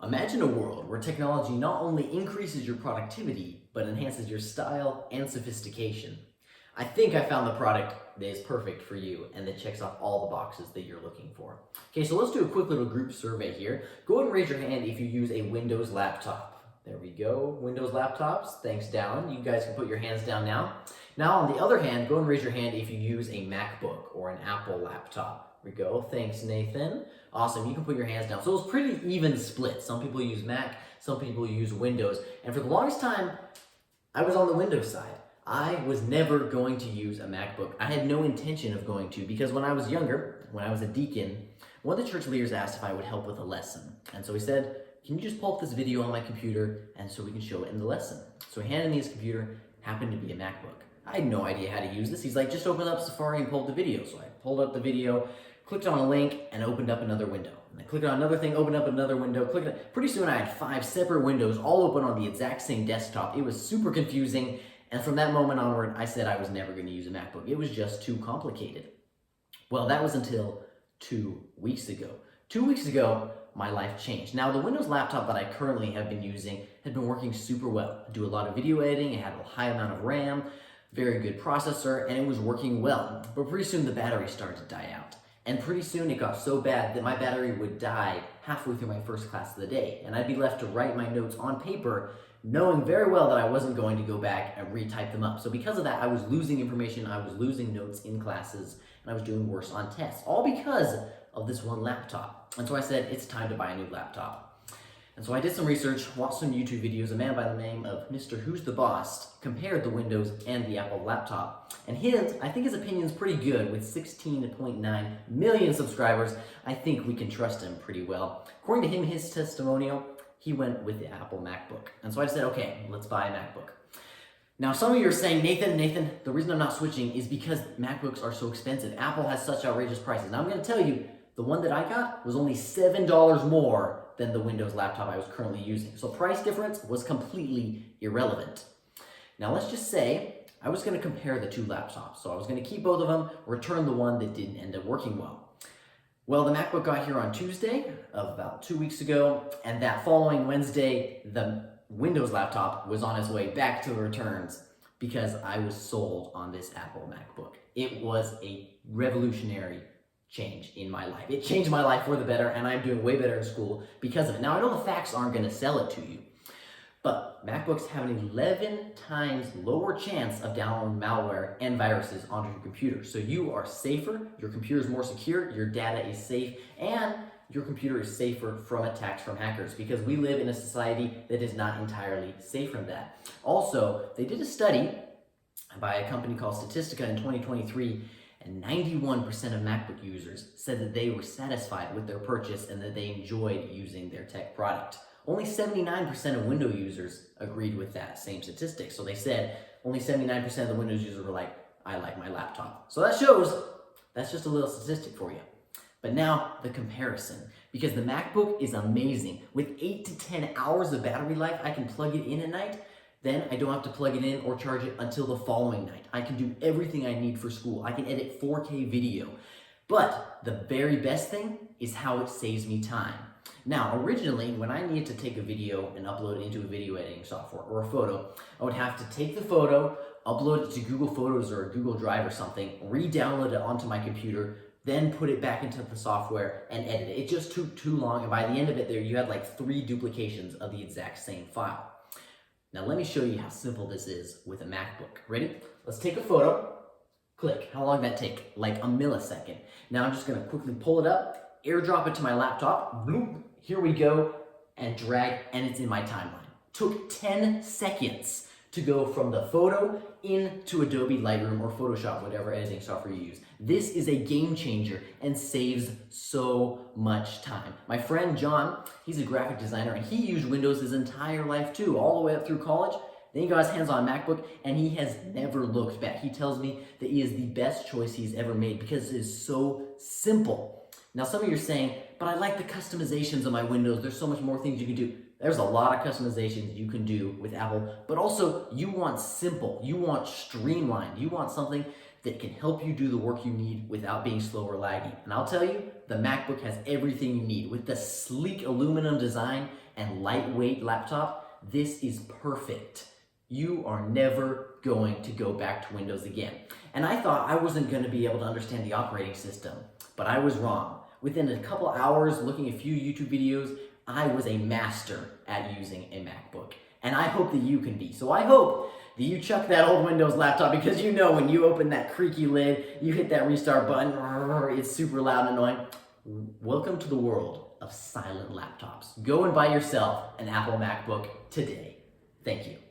Imagine a world where technology not only increases your productivity, but enhances your style and sophistication. I think I found the product that is perfect for you and that checks off all the boxes that you're looking for. Okay, so let's do a quick little group survey here. Go ahead and raise your hand if you use a Windows laptop. There we go, Windows laptops. Thanks, Dallin. You guys can put your hands down now. Now, on the other hand, go and raise your hand if you use a MacBook or an Apple laptop. There we go. Thanks, Nathan. Awesome. You can put your hands down. So it's pretty even split. Some people use Mac, some people use Windows. And for the longest time, I was on the Windows side. I was never going to use a MacBook. I had no intention of going to, because when I was younger, when I was a deacon, one of the church leaders asked if I would help with a lesson. And so he said, can you just pull up this video on my computer and so we can show it in the lesson? So he handed me his computer, happened to be a MacBook. I had no idea how to use this. He's like, just open up Safari and pull up the video. So I pulled up the video, clicked on a link, and opened up another window. And I clicked on another thing, opened up another window, Pretty soon I had 5 separate windows all open on the exact same desktop. It was super confusing. And from that moment onward, I said I was never going to use a MacBook. It was just too complicated. Well, that was until 2 weeks ago. 2 weeks ago, my life changed. Now, the Windows laptop that I currently have been using had been working super well. I do a lot of video editing, it had a high amount of RAM, very good processor, and it was working well. But pretty soon the battery started to die out. And pretty soon it got so bad that my battery would die halfway through my first class of the day. And I'd be left to write my notes on paper, knowing very well that I wasn't going to go back and retype them up. So because of that, I was losing information, I was losing notes in classes, and I was doing worse on tests. All because of this one laptop. And so I said, it's time to buy a new laptop. And so I did some research, watched some YouTube videos. A man by the name of Mr. Who's the Boss compared the Windows and the Apple laptop. And I think his opinion's pretty good. With 16.9 million subscribers, I think we can trust him pretty well. According to him, his testimonial, he went with the Apple MacBook. And so I said, okay, let's buy a MacBook. Now, some of you are saying, Nathan, the reason I'm not switching is because MacBooks are so expensive. Apple has such outrageous prices. Now, I'm going to tell you, the one that I got was only $7 more than the Windows laptop I was currently using. So price difference was completely irrelevant. Now, let's just say I was going to compare the two laptops. So I was going to keep both of them, return the one that didn't end up working well. Well, the MacBook got here on Tuesday of about 2 weeks ago, and that following Wednesday, the Windows laptop was on its way back to the returns because I was sold on this Apple MacBook. It was a revolutionary change in my life. It changed my life for the better, and I'm doing way better in school because of it. Now, I know the facts aren't going to sell it to you, but MacBooks have an 11 times lower chance of downloading malware and viruses onto your computer. So you are safer, your computer is more secure, your data is safe, and your computer is safer from attacks from hackers, because we live in a society that is not entirely safe from that. Also, they did a study by a company called Statistica in 2023, and 91% of MacBook users said that they were satisfied with their purchase and that they enjoyed using their tech product. Only 79% of Windows users agreed with that same statistic. So they said only 79% of the Windows users were like, I like my laptop. So that shows, that's just a little statistic for you. But now the comparison, because the MacBook is amazing. With 8 to 10 hours of battery life, I can plug it in at night. Then I don't have to plug it in or charge it until the following night. I can do everything I need for school. I can edit 4K video. But the very best thing is how it saves me time. Now, originally, when I needed to take a video and upload it into a video editing software or a photo, I would have to take the photo, upload it to Google Photos or a Google Drive or something, re-download it onto my computer, then put it back into the software and edit it. It just took too long, and by the end of it, you had like 3 duplications of the exact same file. Now let me show you how simple this is with a MacBook. Ready? Let's take a photo, click. How long did that take? Like a millisecond. Now I'm just gonna quickly pull it up, airdrop it to my laptop, bloop, here we go, and drag, and it's in my timeline. Took 10 seconds to go from the photo into Adobe Lightroom or Photoshop, whatever editing software you use. This is a game changer and saves so much time. My friend John, he's a graphic designer, and he used Windows his entire life too, all the way up through college. Then he got his hands on a MacBook, and he has never looked back. He tells me that it is the best choice he's ever made because it is so simple. Now, some of you are saying, but I like the customizations of my Windows. There's so much more things you can do. There's a lot of customizations you can do with Apple, but also you want simple, you want streamlined, you want something that can help you do the work you need without being slow or laggy. And I'll tell you, the MacBook has everything you need. With the sleek aluminum design and lightweight laptop, this is perfect. You are never going to go back to Windows again. And I thought I wasn't going to be able to understand the operating system, but I was wrong. Within a couple hours looking at a few YouTube videos, I was a master at using a MacBook. And I hope that you can be. So I hope that you chuck that old Windows laptop, because you know when you open that creaky lid, you hit that restart button, it's super loud and annoying. Welcome to the world of silent laptops. Go and buy yourself an Apple MacBook today. Thank you.